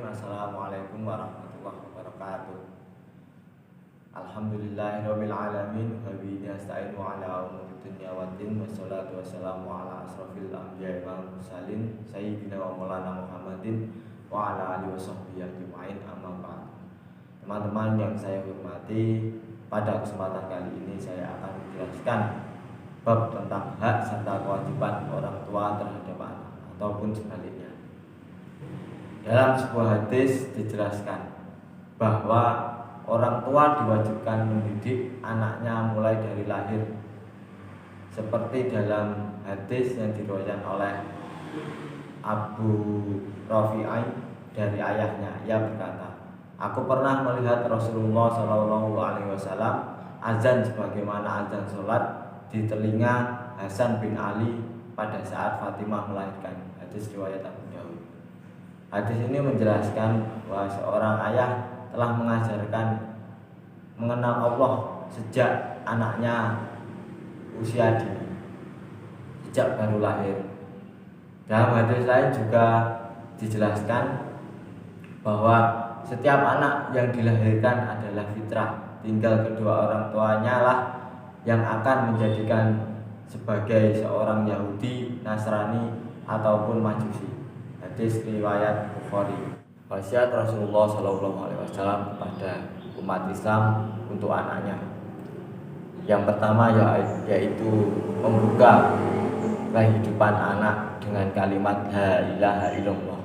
Assalamualaikum warahmatullahi wabarakatuh. Alhamdulillahirabbil alamin wa bihi nasta'inu ala umuri dunya waddin wassalatu wassalamu ala asrofil anbiya'i wal mursalin sayyidina wa maulana Muhammadin wa ala alihi washabbihi ajmain, amma ba'd. Teman-teman yang saya hormati, pada kesempatan kali ini saya akan menjelaskan bab tentang hak serta kewajiban orang tua terhadap anak ataupun sebaliknya. Dalam sebuah hadis dijelaskan bahwa orang tua diwajibkan mendidik anaknya mulai dari lahir. Seperti dalam hadis yang diriwayatkan oleh Abu Rafi'ai dari ayahnya, ia berkata, "Aku pernah melihat Rasulullah SAW azan sebagaimana azan sholat di telinga Hasan bin Ali pada saat Fatimah melahirkan." Hadis riwayat Abu Dawud. Hadis ini menjelaskan bahwa seorang ayah telah mengajarkan mengenal Allah sejak anaknya usia dini, sejak baru lahir. Dalam hadis lain juga dijelaskan bahwa setiap anak yang dilahirkan adalah fitrah, tinggal kedua orang tuanya lah yang akan menjadikan sebagai seorang Yahudi, Nasrani ataupun Majusi. Hadis riwayat Bukhari. Wasiat Rasulullah SAW kepada umat Islam untuk anaknya. Yang pertama yaitu membuka kehidupan anak dengan kalimat la ilaha illallah.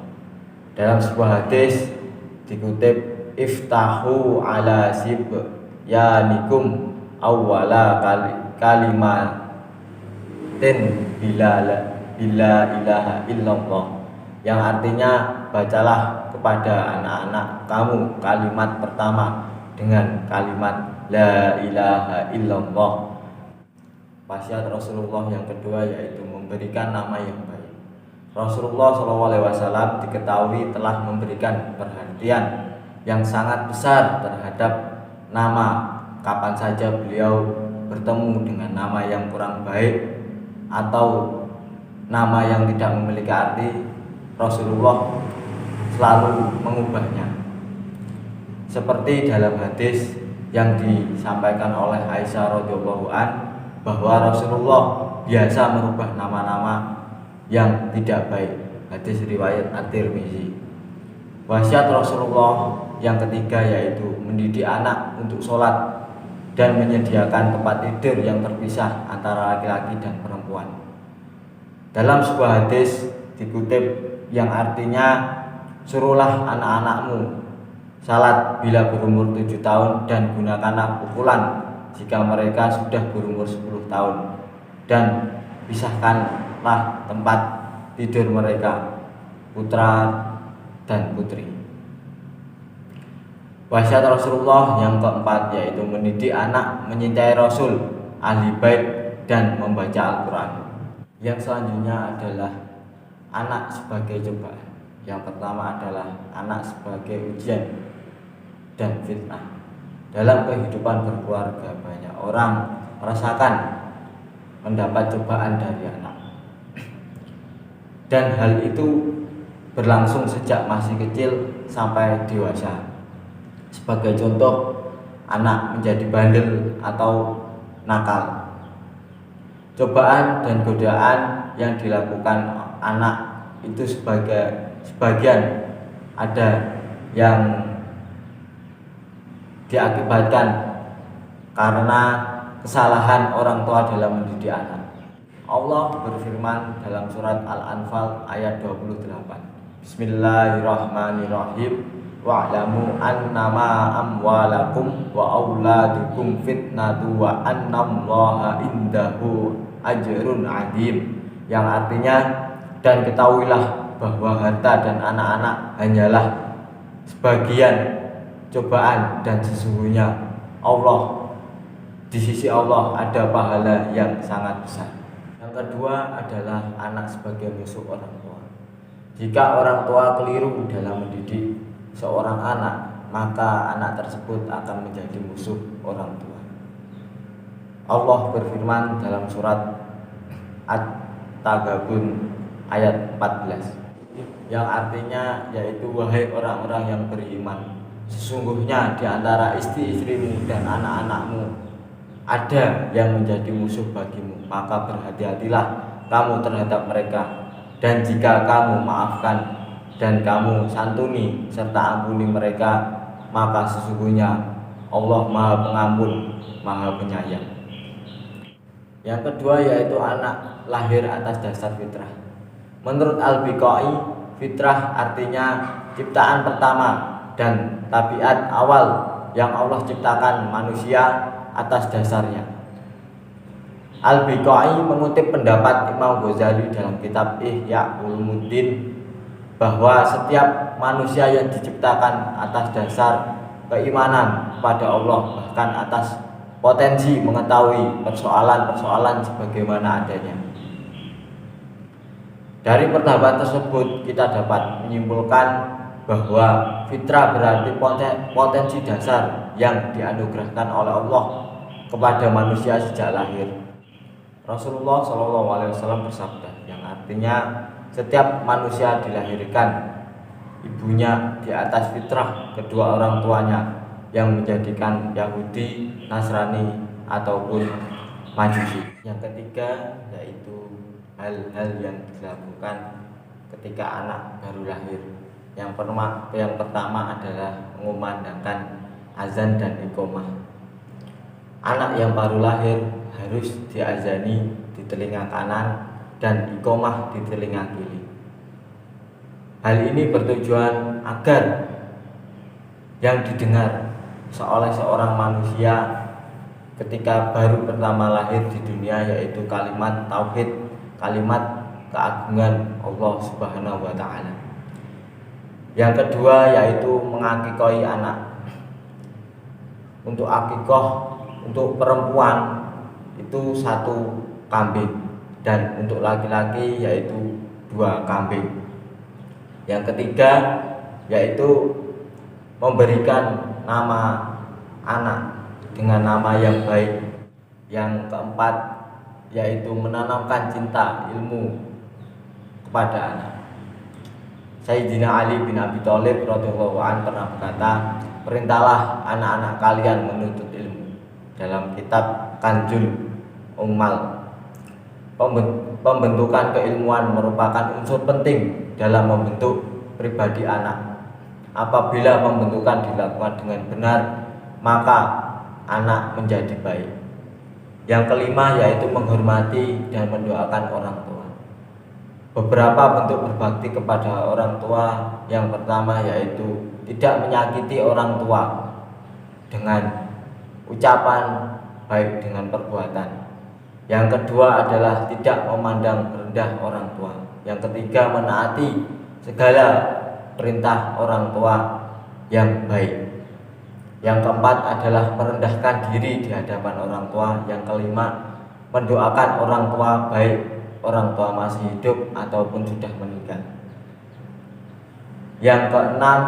Dalam sebuah hadis dikutip, "Iftahu ala sib yanikum awwala kalimatin bila ilaha illallah," yang artinya bacalah kepada anak-anak kamu kalimat pertama dengan kalimat la ilaha illallah. Wasiat Rasulullah yang kedua yaitu memberikan nama yang baik. Rasulullah SAW diketahui telah memberikan perhatian yang sangat besar terhadap nama. Kapan saja beliau bertemu dengan nama yang kurang baik atau nama yang tidak memiliki arti, Rasulullah selalu mengubahnya. Seperti dalam hadis yang disampaikan oleh Aisyah radhiyallahu an, bahwa Rasulullah biasa merubah nama-nama yang tidak baik. Hadis riwayat At-Tirmizi. Wasiat Rasulullah yang ketiga yaitu mendidik anak untuk sholat dan menyediakan tempat tidur yang terpisah antara laki-laki dan perempuan. Dalam sebuah hadis dikutip yang artinya, "Suruhlah anak-anakmu salat bila berumur 7 tahun dan gunakanlah pukulan jika mereka sudah berumur 10 tahun, dan pisahkanlah tempat tidur mereka, putra dan putri." Wasiat Rasulullah yang keempat yaitu mendidik anak menyintai Rasul, ahli bait dan membaca Al-Quran. Yang selanjutnya adalah anak sebagai cobaan. Yang pertama adalah anak sebagai ujian dan fitnah. Dalam kehidupan berkeluarga banyak orang merasakan mendapat cobaan dari anak, dan hal itu berlangsung sejak masih kecil sampai dewasa. Sebagai contoh, anak menjadi bandel atau nakal. Cobaan dan godaan yang dilakukan anak itu sebagian ada yang diakibatkan karena kesalahan orang tua dalam mendidik anak. Allah berfirman dalam surat Al-Anfal ayat 28, "Bismillahirrahmanirrahim, wa'lamu annama amwalakum wa auladukum fitnatu wa annallaha indahu ajrun adim," yang artinya, dan ketahuilah bahwa harta dan anak-anak hanyalah sebagian cobaan, dan sesungguhnya di sisi Allah ada pahala yang sangat besar. Yang kedua adalah anak sebagai musuh orang tua. Jika orang tua keliru dalam mendidik seorang anak, maka anak tersebut akan menjadi musuh orang tua. Allah berfirman dalam surat At-Taghabun ayat 14, yang artinya yaitu wahai orang-orang yang beriman, sesungguhnya di antara istri-istrimu dan anak-anakmu ada yang menjadi musuh bagimu, maka berhati-hatilah kamu terhadap mereka, dan jika kamu maafkan dan kamu santuni serta ampuni mereka, maka sesungguhnya Allah Maha Pengampun, Maha Penyayang. Yang kedua yaitu anak lahir atas dasar fitrah. Menurut Al-Biqai, fitrah artinya ciptaan pertama dan tabiat awal yang Allah ciptakan manusia atas dasarnya. Al-Biqai mengutip pendapat Imam Ghazali dalam kitab Ihya Ulumuddin bahwa setiap manusia yang diciptakan atas dasar keimanan kepada Allah, bahkan atas potensi mengetahui persoalan-persoalan sebagaimana adanya. Dari pendapat tersebut kita dapat menyimpulkan bahwa fitrah berarti potensi dasar yang dianugerahkan oleh Allah kepada manusia sejak lahir. Rasulullah SAW bersabda, yang artinya setiap manusia dilahirkan ibunya di atas fitrah kedua orang tuanya yang menjadikan Yahudi, Nasrani ataupun Majusi. Yang ketiga yaitu hal-hal yang dilakukan ketika anak baru lahir. Yang pertama adalah mengumandangkan azan dan iqomah. Anak yang baru lahir harus diazani di telinga kanan dan iqomah di telinga kiri. Hal ini bertujuan agar yang didengar oleh seorang manusia ketika baru pertama lahir di dunia yaitu kalimat tauhid, kalimat keagungan Allah Subhanahu wa taala. Yang kedua yaitu mengakikoi anak. Untuk akikoh untuk perempuan itu 1 kambing dan untuk laki-laki yaitu 2 kambing. Yang ketiga yaitu memberikan nama anak dengan nama yang baik. Yang keempat yaitu menanamkan cinta ilmu kepada anak. Sayyidina Ali bin Abi Thalib radhiyallahu anhu pernah berkata, perintahlah anak-anak kalian menuntut ilmu. Dalam kitab Kanjul Ummal, pembentukan keilmuan merupakan unsur penting dalam membentuk pribadi anak. Apabila pembentukan dilakukan dengan benar, maka anak menjadi baik. Yang kelima yaitu menghormati dan mendoakan orang tua. Beberapa bentuk berbakti kepada orang tua. Yang pertama yaitu tidak menyakiti orang tua dengan ucapan baik dengan perbuatan. Yang kedua adalah tidak memandang rendah orang tua. Yang ketiga menaati segala perintah orang tua yang baik. Yang keempat adalah merendahkan diri di hadapan orang tua. Yang kelima mendoakan orang tua baik orang tua masih hidup ataupun sudah meninggal. Yang keenam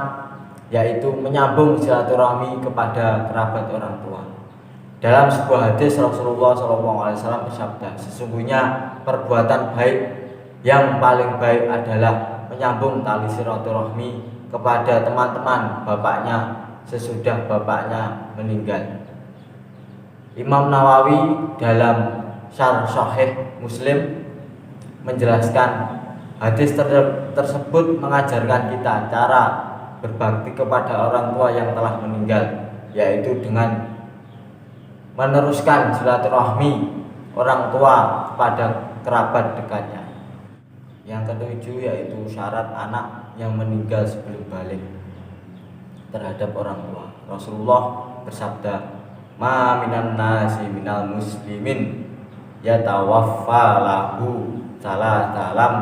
yaitu menyambung silaturahmi kepada kerabat orang tua. Dalam sebuah hadis Rasulullah SAW bersabda, sesungguhnya perbuatan baik yang paling baik adalah menyambung tali silaturahmi kepada teman-teman bapaknya sesudah bapaknya meninggal. Imam Nawawi dalam Syarh Sahih Muslim menjelaskan hadis tersebut mengajarkan kita cara berbakti kepada orang tua yang telah meninggal, yaitu dengan meneruskan silaturahmi orang tua kepada kerabat dekatnya. Yang ketujuh yaitu syarat anak yang meninggal sebelum balik terhadap orang tua. Rasulullah bersabda, ma minan nasi minal muslimin yatawaffa lahu salatalam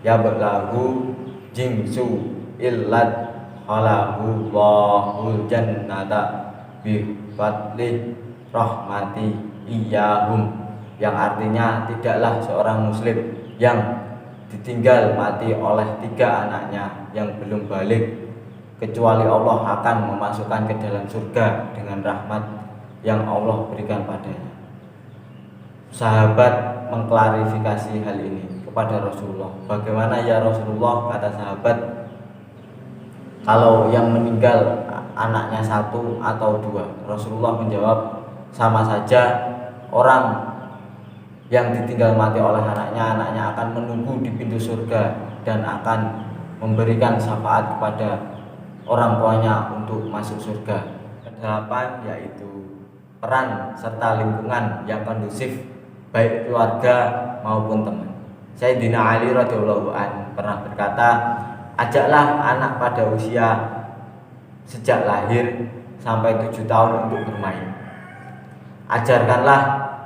yablahu jingsu illat halahu Allahul jannata bi fadlih rahmati iyahum. Yang artinya tidaklah seorang muslim yang ditinggal mati oleh 3 anaknya yang belum balik kecuali Allah akan memasukkan ke dalam surga dengan rahmat yang Allah berikan padanya. Sahabat mengklarifikasi hal ini kepada Rasulullah, "Bagaimana ya Rasulullah?" Kata sahabat, "Kalau yang meninggal anaknya satu atau dua?" Rasulullah menjawab, "Sama saja. Orang yang ditinggal mati oleh anaknya akan menunggu di pintu surga dan akan memberikan syafaat kepada orang tuanya untuk masuk surga." Kedelapan yaitu peran serta lingkungan yang kondusif, baik keluarga maupun teman. Sayyidina Ali radhiyallahu an pernah berkata, "Ajaklah anak pada usia sejak lahir sampai 7 tahun untuk bermain. Ajarkanlah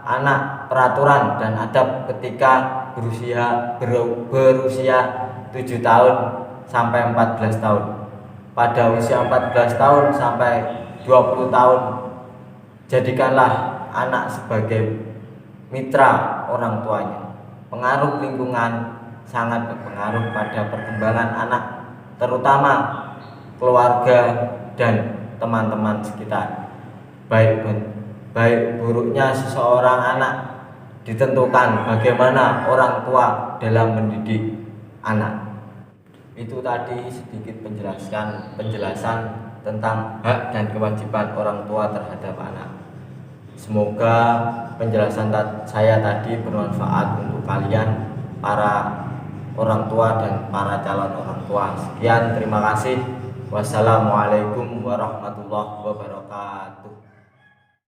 anak peraturan dan adab ketika berusia 7 tahun sampai 14 tahun. Pada usia 14 tahun sampai 20 tahun, jadikanlah anak sebagai mitra orang tuanya." Pengaruh lingkungan sangat berpengaruh pada perkembangan anak, terutama keluarga dan teman-teman sekitar. Baik buruknya seseorang anak ditentukan bagaimana orang tua dalam mendidik anak. Itu tadi sedikit penjelasan tentang hak dan kewajiban orang tua terhadap anak. Semoga penjelasan saya tadi bermanfaat untuk kalian, para orang tua dan para calon orang tua. Sekian, terima kasih. Wassalamualaikum warahmatullahi wabarakatuh.